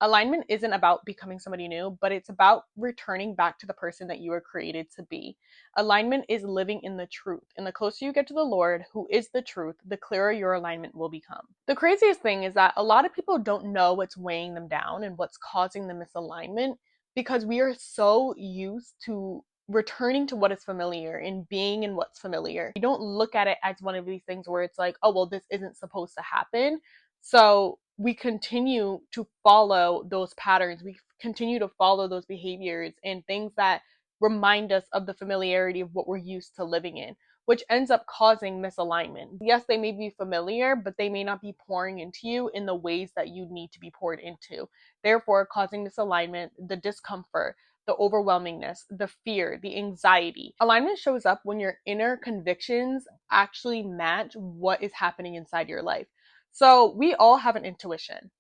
Alignment isn't about becoming somebody new, but it's about returning back to the person that you were created to be. Alignment is living in the truth. And the closer you get to the Lord, who is the truth, the clearer your alignment will become. The craziest thing is that a lot of people don't know what's weighing them down and what's causing the misalignment because we are so used to returning to what is familiar and being in what's familiar. You don't look at it as one of these things where it's like, oh, well, this isn't supposed to happen. So we continue to follow those patterns. We continue to follow those behaviors and things that remind us of the familiarity of what we're used to living in, which ends up causing misalignment. Yes, they may be familiar, but they may not be pouring into you in the ways that you need to be poured into, therefore causing misalignment, the discomfort, the overwhelmingness, the fear, the anxiety. Alignment shows up when your inner convictions actually match what is happening inside your life. So we all have an intuition.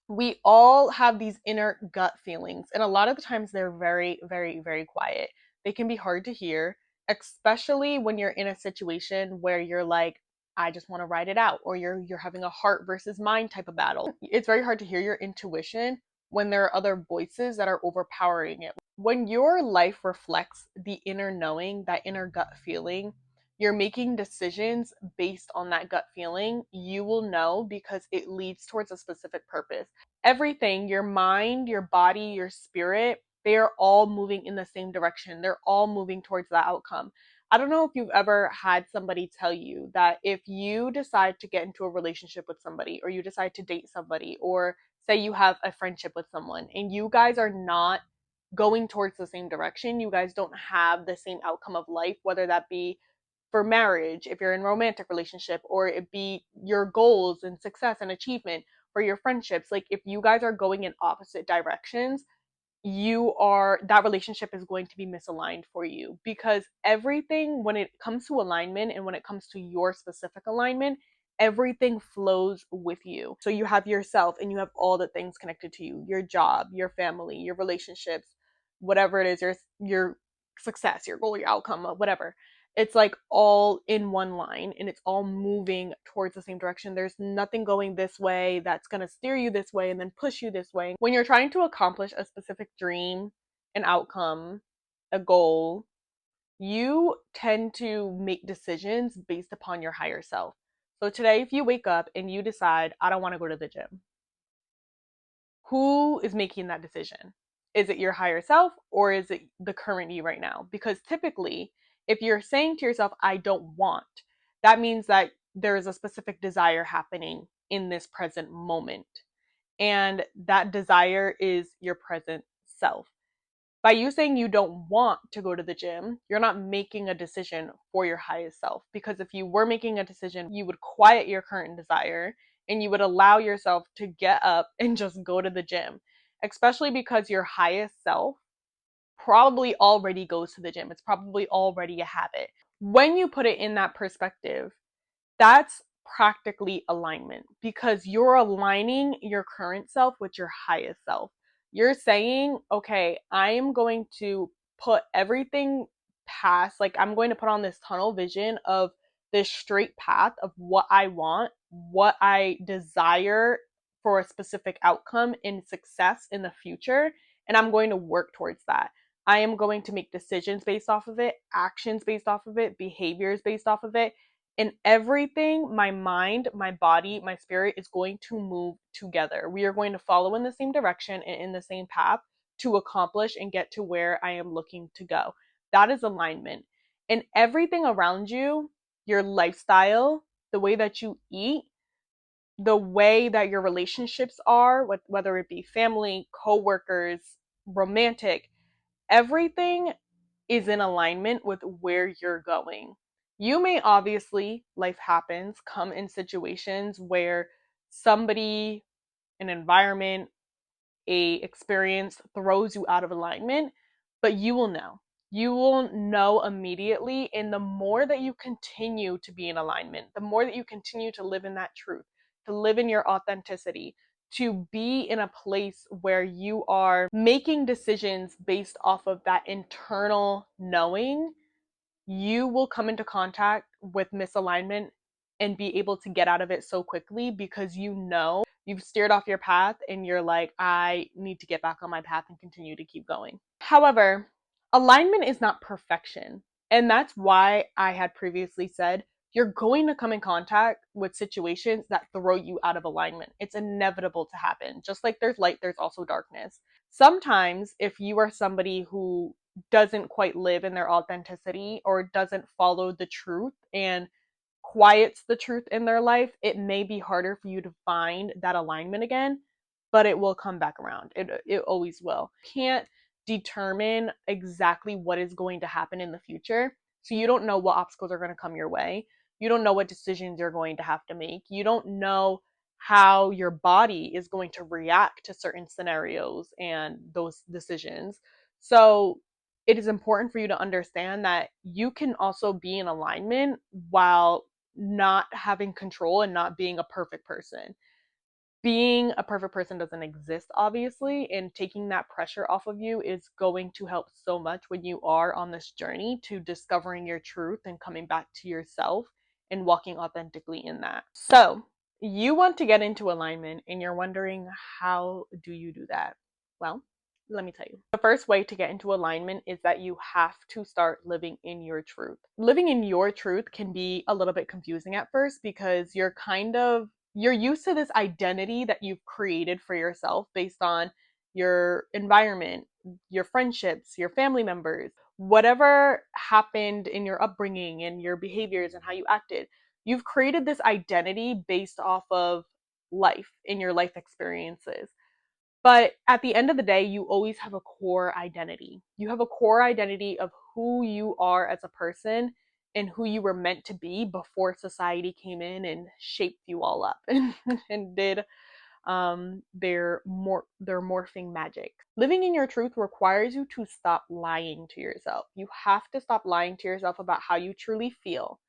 We all have these inner gut feelings, and a lot of the times they're very, very, very quiet. They can be hard to hear, especially when you're in a situation where you're like, I just want to ride it out, or you're having a heart versus mind type of battle. It's very hard to hear your intuition when there are other voices that are overpowering it. When your life reflects the inner knowing, that inner gut feeling, you're making decisions based on that gut feeling, you will know because it leads towards a specific purpose. Everything, your mind, your body, your spirit, they are all moving in the same direction. They're all moving towards that outcome. I don't know if you've ever had somebody tell you that if you decide to get into a relationship with somebody, or you decide to date somebody, or say you have a friendship with someone, and you guys are not going towards the same direction, you guys don't have the same outcome of life, whether that be for marriage, if you're in a romantic relationship, or it be your goals and success and achievement for your friendships. Like if you guys are going in opposite directions, that relationship is going to be misaligned for you, because everything, when it comes to alignment and when it comes to your specific alignment, everything flows with you. So you have yourself and you have all the things connected to you, your job, your family, your relationships, whatever it is, your success, your goal, your outcome, whatever. It's like all in one line and it's all moving towards the same direction. There's nothing going this way that's going to steer you this way and then push you this way. When you're trying to accomplish a specific dream, an outcome, a goal, you tend to make decisions based upon your higher self. So today, if you wake up and you decide, I don't want to go to the gym, who is making that decision? Is it your higher self, or is it the current you right now? Because typically, if you're saying to yourself, I don't want, that means that there is a specific desire happening in this present moment. And that desire is your present self. By you saying you don't want to go to the gym, you're not making a decision for your highest self. Because if you were making a decision, you would quiet your current desire and you would allow yourself to get up and just go to the gym. Especially because your highest self probably already goes to the gym. It's probably already a habit. When you put it in that perspective, that's practically alignment, because you're aligning your current self with your highest self. You're saying, okay, I am going to put everything past, like I'm going to put on this tunnel vision of this straight path of what I want, what I desire for a specific outcome in success in the future, and I'm going to work towards that. I am going to make decisions based off of it, actions based off of it, behaviors based off of it, and everything, my mind, my body, my spirit is going to move together. We are going to follow in the same direction and in the same path to accomplish and get to where I am looking to go. That is alignment. And everything around you, your lifestyle, the way that you eat, the way that your relationships are, whether it be family, coworkers, romantic, everything is in alignment with where you're going. You may obviously, life happens, come in situations where somebody, an environment, a experience throws you out of alignment, but you will know. You will know immediately. And the more that you continue to be in alignment, the more that you continue to live in that truth, to live in your authenticity, to be in a place where you are making decisions based off of that internal knowing, you will come into contact with misalignment and be able to get out of it so quickly, because You've steered off your path and you're like, I need to get back on my path and continue to keep going. However, alignment is not perfection. And that's why I had previously said you're going to come in contact with situations that throw you out of alignment. It's inevitable to happen. Just like there's light, there's also darkness. Sometimes, if you are somebody who doesn't quite live in their authenticity or doesn't follow the truth and quiets the truth in their life, it may be harder for you to find that alignment again, but it will come back around. It always will. You can't determine exactly what is going to happen in the future. So you don't know what obstacles are going to come your way. You don't know what decisions you're going to have to make. You don't know how your body is going to react to certain scenarios and those decisions. So it is important for you to understand that you can also be in alignment while not having control and not being a perfect person. Being a perfect person doesn't exist, obviously, and taking that pressure off of you is going to help so much when you are on this journey to discovering your truth and coming back to yourself and walking authentically in that. So, you want to get into alignment and you're wondering, how do you do that? Well, let me tell you. The first way to get into alignment is that you have to start living in your truth. Living in your truth can be a little bit confusing at first because you're used to this identity that you've created for yourself based on your environment, your friendships, your family members, whatever happened in your upbringing and your behaviors and how you acted. You've created this identity based off of life in your life experiences. But at the end of the day, you always have a core identity. You have a core identity of who you are as a person and who you were meant to be before society came in and shaped you all up and did their morphing magic. Living in your truth requires you to stop lying to yourself. You have to stop lying to yourself about how you truly feel.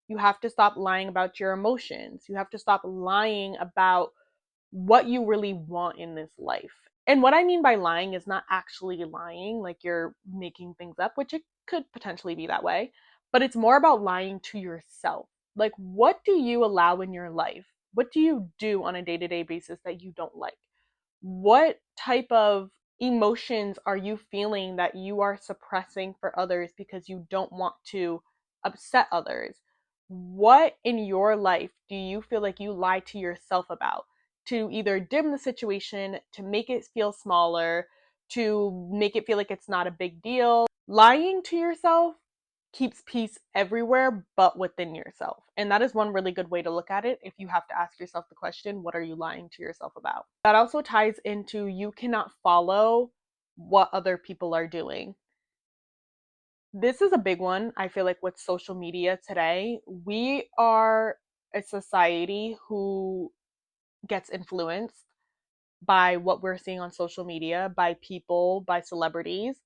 You have to stop lying about your emotions. You have to stop lying about what you really want in this life. And what I mean by lying is not actually lying, like you're making things up, which it could potentially be that way, but it's more about lying to yourself. Like, what do you allow in your life? What do you do on a day to day basis that you don't like? What type of emotions are you feeling that you are suppressing for others because you don't want to upset others? What in your life do you feel like you lie to yourself about? To either dim the situation, to make it feel smaller, to make it feel like it's not a big deal. Lying to yourself keeps peace everywhere but within yourself. And that is one really good way to look at it if you have to ask yourself the question, what are you lying to yourself about? That also ties into you cannot follow what other people are doing. This is a big one, I feel like, with social media today. We are a society who gets influenced by what we're seeing on social media, by people, by celebrities.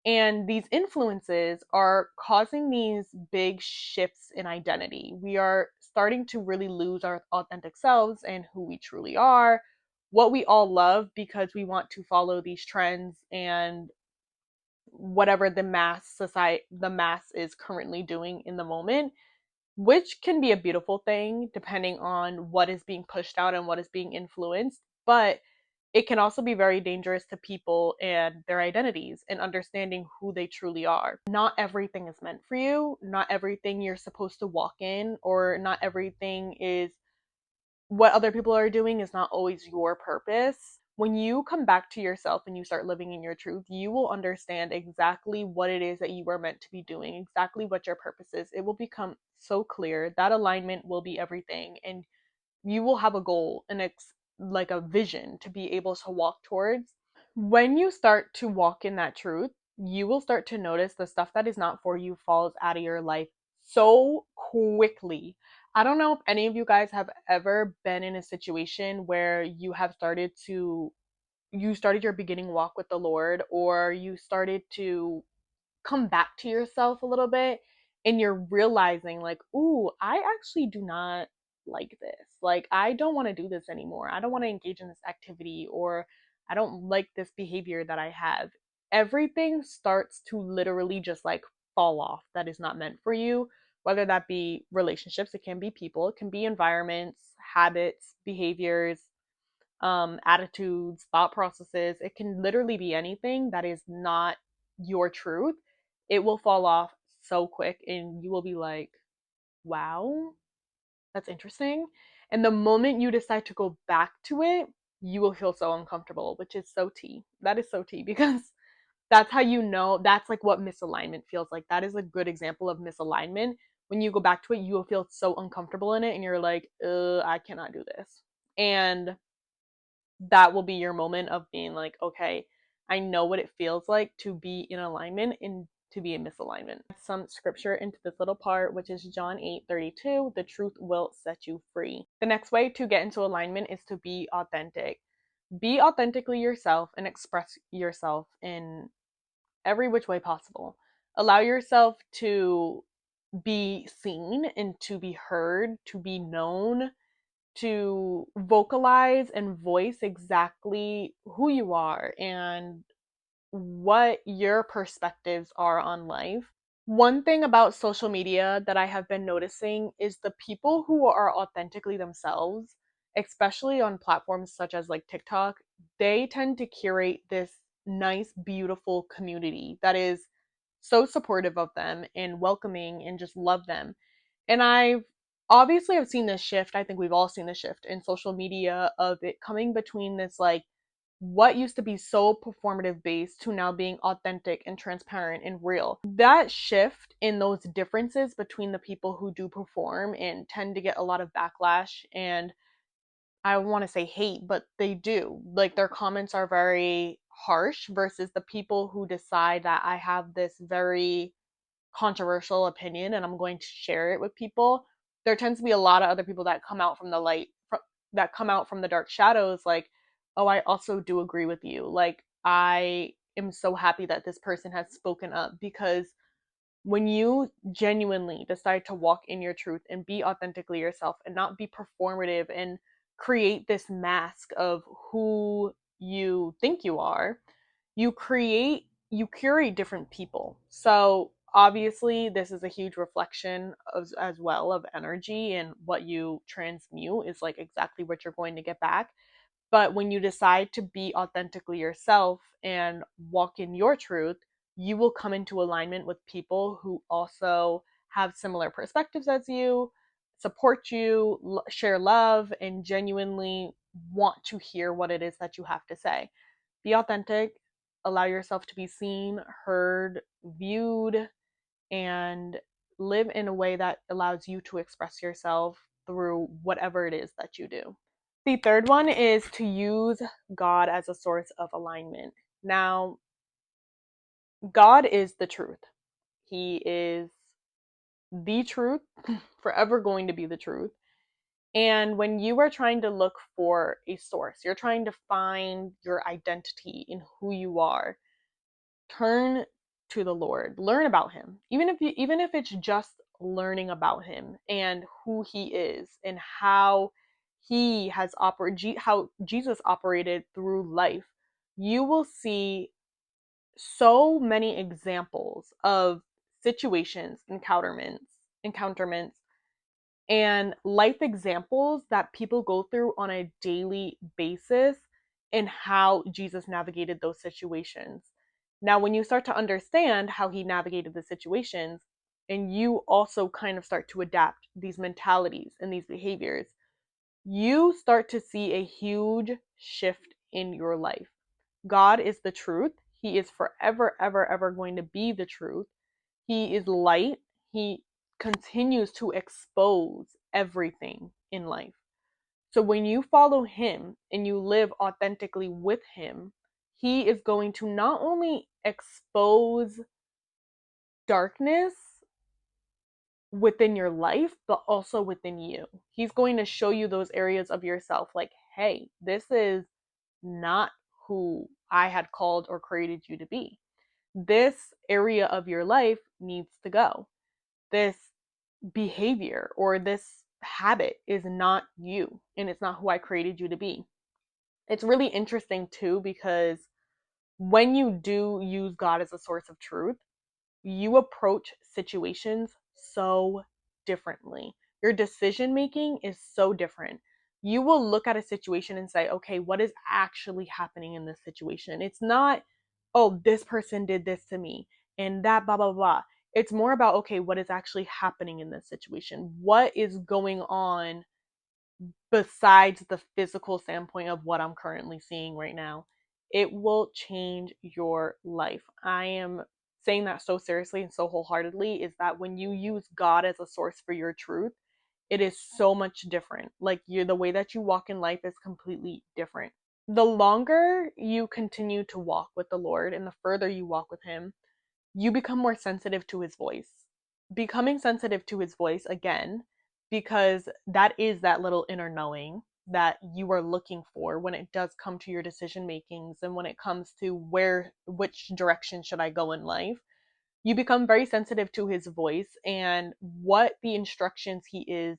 And these influences are causing these big shifts in identity. We are starting to really lose our authentic selves and who we truly are, what we all love because we want to follow these trends and whatever the mass is currently doing in the moment, which can be a beautiful thing depending on what is being pushed out and what is being influenced. But it can also be very dangerous to people and their identities and understanding who they truly are. Not everything is meant for you. Not everything you're supposed to walk in, or not everything is what other people are doing is not always your purpose. When you come back to yourself and you start living in your truth, you will understand exactly what it is that you were meant to be doing, exactly what your purpose is. It will become so clear. That alignment will be everything. And you will have a goal and it's like a vision to be able to walk towards. When you start to walk in that truth, you will start to notice the stuff that is not for you falls out of your life so quickly. I don't know if any of you guys have ever been in a situation where you started your beginning walk with the Lord, or you started to come back to yourself a little bit and you're realizing like, ooh, I actually do not like this. Like, I don't want to do this anymore. I don't want to engage in this activity, or I don't like this behavior that I have. Everything starts to literally just like fall off that is not meant for you, whether that be relationships, it can be people, it can be environments, habits, behaviors, attitudes, thought processes. It can literally be anything that is not your truth. It will fall off so quick, and you will be like, wow, that's interesting. And the moment you decide to go back to it, you will feel so uncomfortable, which is so tea. That is so tea because that's how you know, that's like what misalignment feels like. That is a good example of misalignment. When you go back to it, you will feel so uncomfortable in it and you're like, I cannot do this. And that will be your moment of being like, okay, I know what it feels like to be in alignment and to be in misalignment. Some scripture into this little part, which is John 8:32, the truth will set you free. The next way to get into alignment is to be authentic. Be authentically yourself and express yourself in every which way possible. Allow yourself to be seen and to be heard, to be known, to vocalize and voice exactly who you are and what your perspectives are on life. One thing about social media that I have been noticing is the people who are authentically themselves, especially on platforms such as like TikTok, they tend to curate this nice, beautiful community that is so supportive of them and welcoming and just love them. And I've seen this shift. I think we've all seen this shift in social media of it coming between this like what used to be so performative based to now being authentic and transparent and real. That shift in those differences between the people who do perform and tend to get a lot of backlash and I want to say hate, but they do. Like their comments are very harsh versus the people who decide that I have this very controversial opinion and I'm going to share it with people. There tends to be a lot of other people that come out from the light, that come out from the dark shadows, like, oh, I also do agree with you. Like, I am so happy that this person has spoken up because when you genuinely decide to walk in your truth and be authentically yourself and not be performative and create this mask of who you think you are, you curate different people. So obviously this is a huge reflection of as well of energy, and what you transmute is like exactly what you're going to get back. But when you decide to be authentically yourself and walk in your truth, you will come into alignment with people who also have similar perspectives as you, support you, share love, and genuinely want to hear what it is that you have to say. Be authentic, allow yourself to be seen, heard, viewed, and live in a way that allows you to express yourself through whatever it is that you do. The third one is to use God as a source of alignment. Now, God is the truth. He is the truth, forever going to be the truth. And when you are trying to look for a source, you're trying to find your identity in who you are, turn to the Lord. Learn about him. Even if it's just learning about him and who he is and how he has operated, how Jesus operated through life, you will see so many examples of situations, encounterments, and life examples that people go through on a daily basis and how Jesus navigated those situations. Now, when you start to understand how he navigated the situations, and you also kind of start to adapt these mentalities and these behaviors, you start to see a huge shift in your life. God is the truth. He is forever, ever, ever going to be the truth. He is light. He continues to expose everything in life. So when you follow him and you live authentically with him, he is going to not only expose darkness within your life, but also within you. He's going to show you those areas of yourself like, hey, this is not who I had called or created you to be. This area of your life needs to go. This behavior or this habit is not you and it's not who I created you to be. It's really interesting too because when you do use God as a source of truth, you approach situations so differently. Your decision making is so different. you will look at a situation and say, okay, what is actually happening in this situation? It's not, oh, this person did this to me and that, blah, blah, blah. It's more about, okay, what is actually happening in this situation? What is going on besides the physical standpoint of what I'm currently seeing right now? It will change your life. I am saying that so seriously and so wholeheartedly, is that when you use God as a source for your truth, it is so much different. Like the way that you walk in life is completely different. The longer you continue to walk with the Lord and the further you walk with him, you become more sensitive to his voice. Becoming sensitive to his voice again, because that is that little inner knowing that you are looking for when it does come to your decision makings and when it comes to which direction should I go in life. You become very sensitive to his voice and what the instructions he is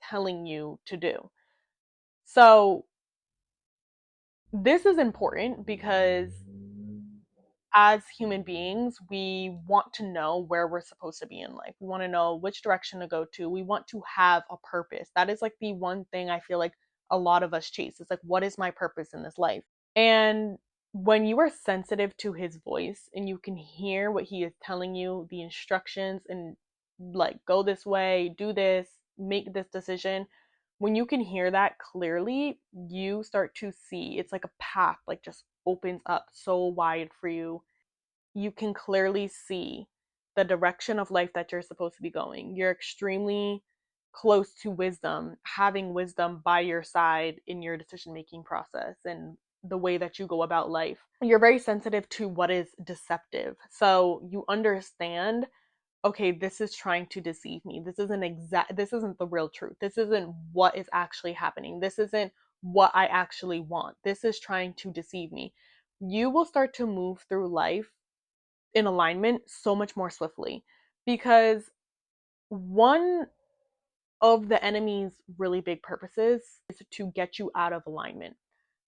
telling you to do. So, this is important because as human beings, we want to know where we're supposed to be in life. We want to know which direction to go to. We want to have a purpose. That is like the one thing I feel like a lot of us chase. It's like, what is my purpose in this life? And when you are sensitive to his voice and you can hear what he is telling you, the instructions, and like, go this way, do this, make this decision, when you can hear that clearly, you start to see it's like a path, like, just opens up so wide for you. You can clearly see the direction of life that you're supposed to be going. You're extremely close to wisdom, having wisdom by your side in your decision making process and the way that you go about life. You're very sensitive to what is deceptive. So you understand, okay, this is trying to deceive me. This isn't the real truth. This isn't what is actually happening. This isn't what I actually want. This is trying to deceive me. You will start to move through life in alignment so much more swiftly, because one of the enemy's really big purposes is to get you out of alignment.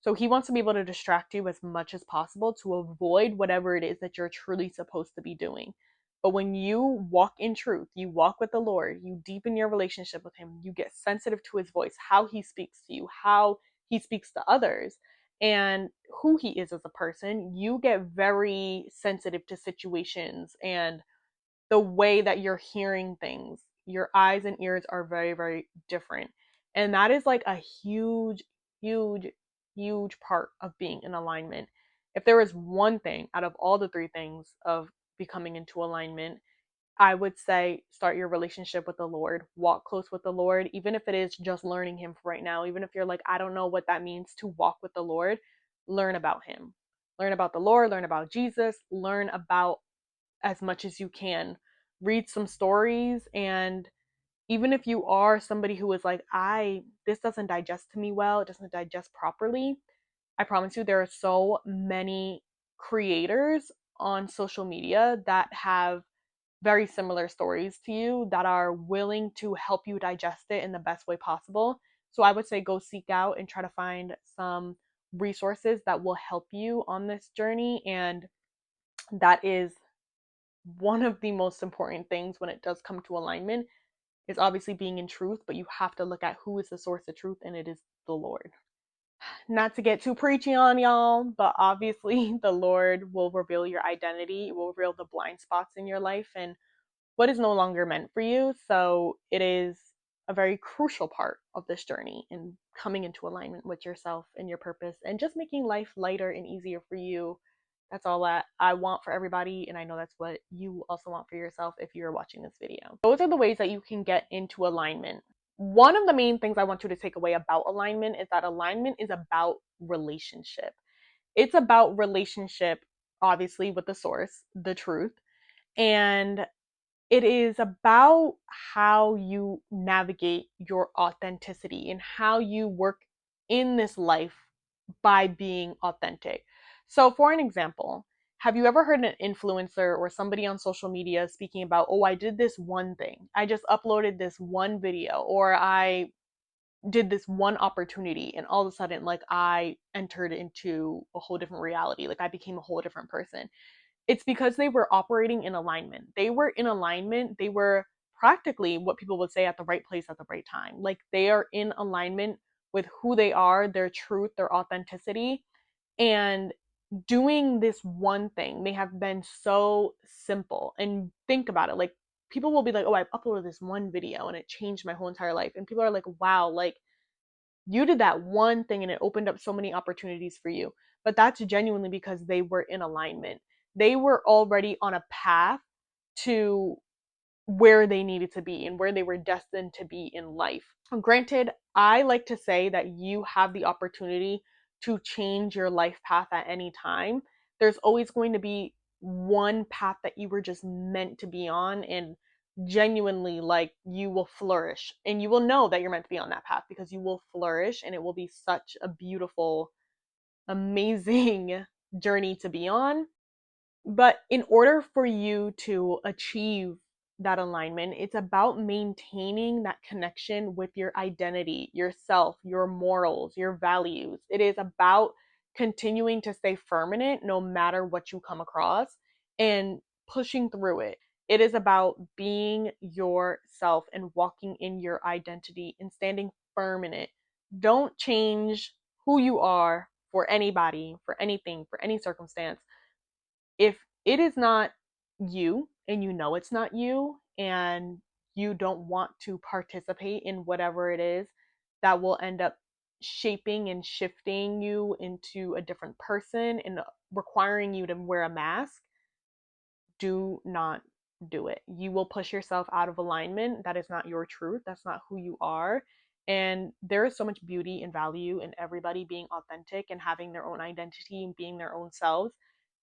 So he wants to be able to distract you as much as possible to avoid whatever it is that you're truly supposed to be doing. But when you walk in truth, you walk with the Lord, you deepen your relationship with him, you get sensitive to his voice, how he speaks to you, how he speaks to others, and who he is as a person, you get very sensitive to situations and the way that you're hearing things. Your eyes and ears are very, very different. And that is like a huge, huge, huge part of being in alignment. If there is one thing out of all the three things of becoming into alignment, I would say start your relationship with the Lord, walk close with the Lord, even if it is just learning him for right now. Even if you're like, I don't know what that means to walk with the Lord, learn about him. Learn about the Lord, learn about Jesus, learn about as much as you can. Read some stories, and even if you are somebody who is like, this doesn't digest to me well, it doesn't digest properly, I promise you there are so many creators on social media that have very similar stories to you that are willing to help you digest it in the best way possible. So I would say go seek out and try to find some resources that will help you on this journey. And that is one of the most important things when it does come to alignment, is obviously being in truth, but you have to look at who is the source of truth, and it is the Lord. Not to get too preachy on y'all, but obviously the Lord will reveal your identity, it will reveal the blind spots in your life and what is no longer meant for you. So it is a very crucial part of this journey in coming into alignment with yourself and your purpose and just making life lighter and easier for you. That's all that I want for everybody, and I know that's what you also want for yourself if you're watching this video. Those are the ways that you can get into alignment. One of the main things I want you to take away about alignment is that alignment is about relationship. It's about relationship, obviously, with the source, the truth, and it is about how you navigate your authenticity and how you work in this life by being authentic. So, for an example, have you ever heard an influencer or somebody on social media speaking about, oh, I did this one thing, I just uploaded this one video, or I did this one opportunity, and all of a sudden, like, I entered into a whole different reality, like, I became a whole different person? It's because they were operating in alignment. They were in alignment. They were practically what people would say at the right place at the right time. Like, they are in alignment with who they are, their truth, their authenticity, and doing this one thing. They have been so simple. And think about it, like people will be like, oh, I've uploaded this one video and it changed my whole entire life. And people are like, wow, like you did that one thing and it opened up so many opportunities for you. But that's genuinely because they were in alignment. They were already on a path to where they needed to be and where they were destined to be in life. Granted, I like to say that you have the opportunity to change your life path at any time. There's always going to be one path that you were just meant to be on, and genuinely, like, you will flourish and you will know that you're meant to be on that path because you will flourish and it will be such a beautiful, amazing journey to be on. But in order for you to achieve that alignment, it's about maintaining that connection with your identity, yourself, your morals, your values. It is about continuing to stay firm in it no matter what you come across and pushing through it. It is about being yourself and walking in your identity and standing firm in it. Don't change who you are for anybody, for anything, for any circumstance. If it is not you and you know it's not you and you don't want to participate in whatever it is that will end up shaping and shifting you into a different person and requiring you to wear a mask, do not do it. You will push yourself out of alignment. That is not your truth. That's not who you are. And there is so much beauty and value in everybody being authentic and having their own identity and being their own selves.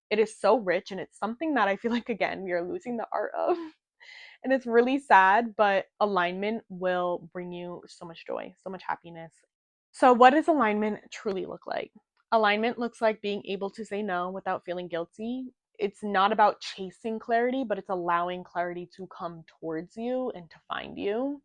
It is so rich, and it's something that I feel like, again, we are losing the art of. And it's really sad, but alignment will bring you so much joy, so much happiness. So, what does alignment truly look like? Alignment looks like being able to say no without feeling guilty. It's not about chasing clarity, but it's allowing clarity to come towards you and to find you.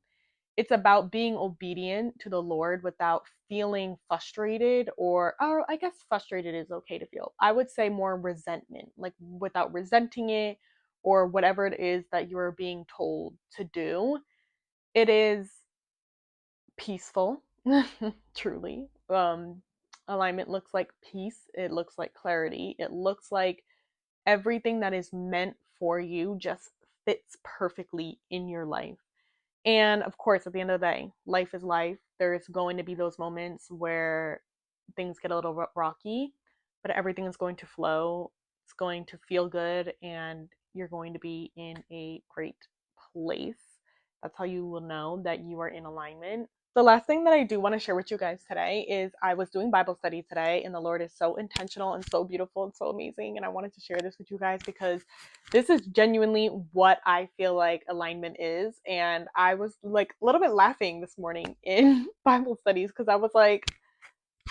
It's about being obedient to the Lord without feeling frustrated, or I guess frustrated is okay to feel. I would say more resentment, like without resenting it or whatever it is that you're being told to do. It is peaceful, truly. Alignment looks like peace, it looks like clarity, it looks like everything that is meant for you just fits perfectly in your life. And of course, at the end of the day, life is life. There's going to be those moments where things get a little rocky, but everything is going to flow. It's going to feel good, and you're going to be in a great place. That's how you will know that you are in alignment. The last thing that I do want to share with you guys today is I was doing Bible study today, and the Lord is so intentional and so beautiful and so amazing. And I wanted to share this with you guys because this is genuinely what I feel like alignment is. And I was like a little bit laughing this morning in Bible studies because I was like,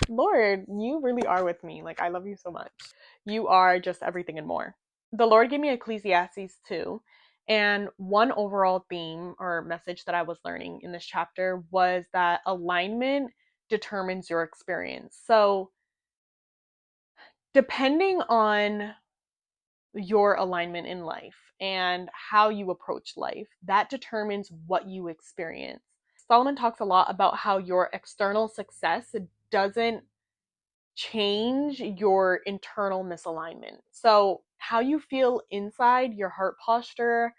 Lord, you really are with me. Like, I love you so much. You are just everything and more. The Lord gave me Ecclesiastes 2. And one overall theme or message that I was learning in this chapter was that alignment determines your experience. So, depending on your alignment in life and how you approach life, that determines what you experience. Solomon talks a lot about how your external success doesn't change your internal misalignment. So, how you feel inside, your heart posture,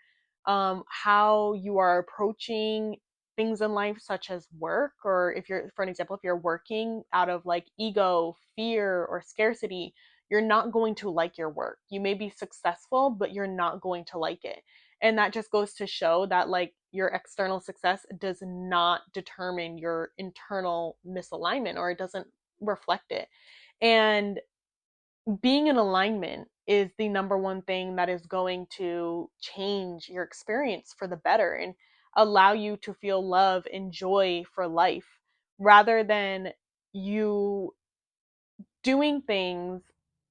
how you are approaching things in life, such as work, or if you're, for an example, if you're working out of like ego, fear, or scarcity, you're not going to like your work. You may be successful, but you're not going to like it. And that just goes to show that, like, your external success does not determine your internal misalignment, or it doesn't reflect it. And being in alignment is the number one thing that is going to change your experience for the better and allow you to feel love and joy for life, rather than you doing things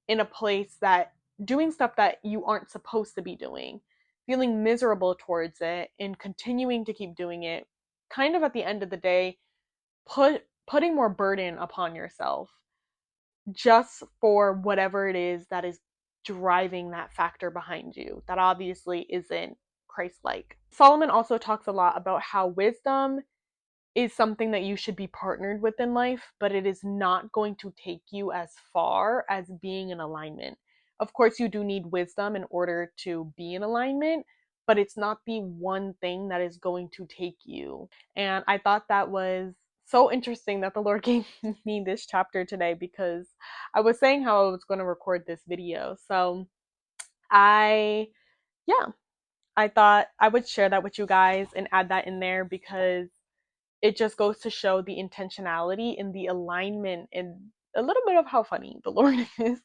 in a place that doing stuff that you aren't supposed to be doing, feeling miserable towards it and continuing to keep doing it, kind of at the end of the day putting more burden upon yourself just for whatever it is that is driving that factor behind you that obviously isn't Christ-like. Solomon also talks a lot about how wisdom is something that you should be partnered with in life, but it is not going to take you as far as being in alignment. Of course, you do need wisdom in order to be in alignment, but it's not the one thing that is going to take you. And I thought that was so interesting that the Lord gave me this chapter today, because I was saying how I was going to record this video. So I, yeah, I thought I would share that with you guys and add that in there, because it just goes to show the intentionality and the alignment and a little bit of how funny the Lord is.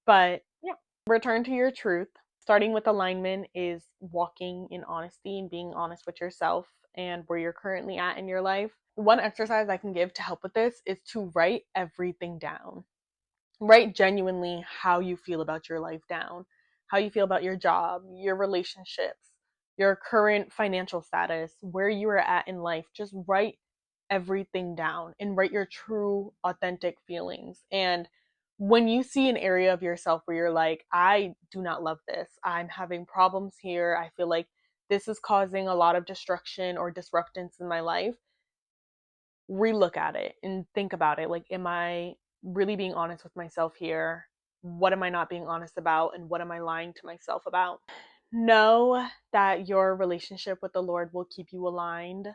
But yeah, return to your truth. Starting with alignment is walking in honesty and being honest with yourself and where you're currently at in your life. One exercise I can give to help with this is to write everything down. Write genuinely how you feel about your life down, how you feel about your job, your relationships, your current financial status, where you are at in life. Just write everything down and write your true, authentic feelings. And when you see an area of yourself where you're like, I do not love this, I'm having problems here, I feel like this is causing a lot of destruction or disruptance in my life, relook at it and think about it. Like, am I really being honest with myself here? What am I not being honest about? And what am I lying to myself about? Know that your relationship with the Lord will keep you aligned.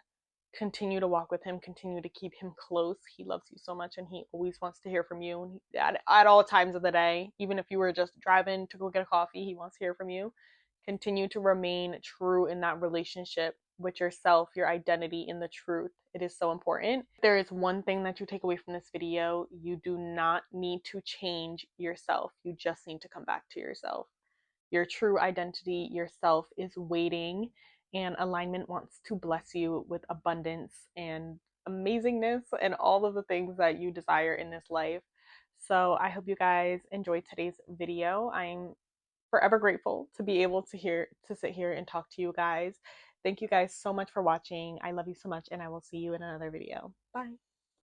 Continue to walk with Him, continue to keep Him close. He loves you so much and He always wants to hear from you at all times of the day. Even if you were just driving to go get a coffee, He wants to hear from you. Continue to remain true in that relationship with yourself, your identity in the truth. It is so important. If there is one thing that you take away from this video, you do not need to change yourself. You just need to come back to yourself. Your true identity, yourself, is waiting, and alignment wants to bless you with abundance and amazingness and all of the things that you desire in this life. So I hope you guys enjoyed today's video. I'm forever grateful to be able to sit here and talk to you guys. Thank you guys so much for watching. I love you so much, and I will see you in another video. Bye.